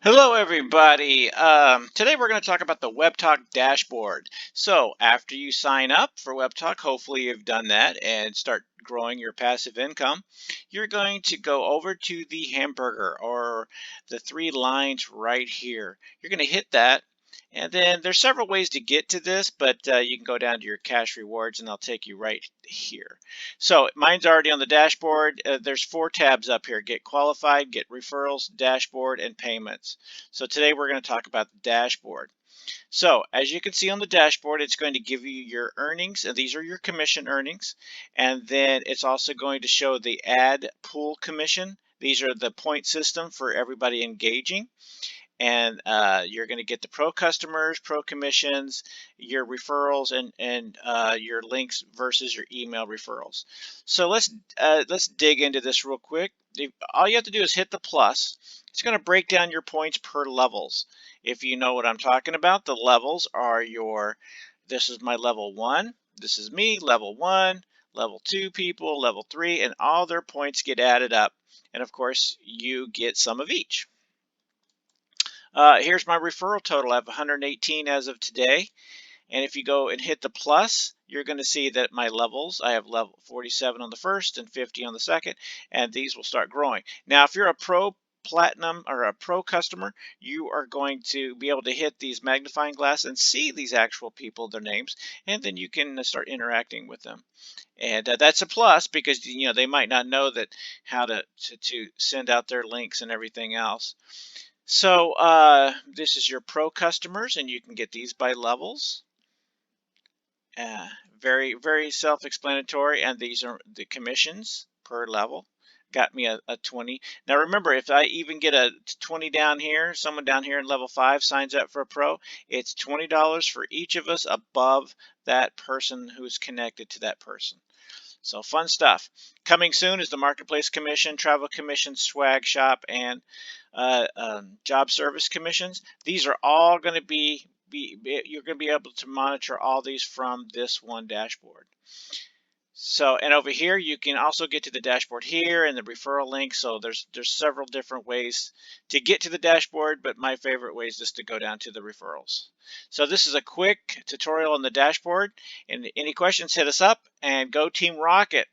Hello, everybody. Today we're going to talk about the Webtalk dashboard. So, after you sign up for Webtalk, hopefully you've done that and start growing your passive income, you're going to go over to the hamburger or the three lines right here. You're going to hit that. And then there's several ways to get to this, but you can go down to your cash rewards and they'll take you right here. So mine's already on the dashboard. There's four tabs up here: Get Qualified, Get Referrals, Dashboard, and Payments. So today we're going to talk about the dashboard. So as you can see on the dashboard, it's going to give you your earnings, and these are your commission earnings. And then it's also going to show the ad pool commission. These are the point system for everybody engaging. And you're going to get the pro customers, pro commissions, your referrals, and your links versus your email referrals. So let's dig into this real quick. All you have to do is hit the plus. It's going to break down your points per levels. If you know what I'm talking about, the levels are this is my level 1, this is me, level 1, level 2 people, level 3, and all their points get added up. And of course, you get some of each. Here's my referral total. I have 118 as of today. And if you go and hit the plus, you're going to see that my levels, I have level 47 on the first and 50 on the second, and these will start growing. Now, if you're a pro platinum or a pro customer, you are going to be able to hit these magnifying glass and see these actual people, their names, and then you can start interacting with them. And that's a plus because they might not know that how to send out their links and everything else. So this is your pro customers, and you can get these by levels. Very, very self-explanatory, and these are the commissions per level. Got me a 20. Now remember, if I even get a 20 down here, someone down here in level 5 signs up for a pro, it's $20 for each of us above that person who's connected to that person. So fun stuff. Coming soon is the Marketplace Commission, Travel Commission, Swag Shop, and Job Service Commissions. These are all going to you're going to be able to monitor all these from this one dashboard. So, and over here, you can also get to the dashboard here and the referral link. So there's several different ways to get to the dashboard, but my favorite way is just to go down to the referrals. So this is a quick tutorial on the dashboard, and any questions, hit us up, and go Team Rocket.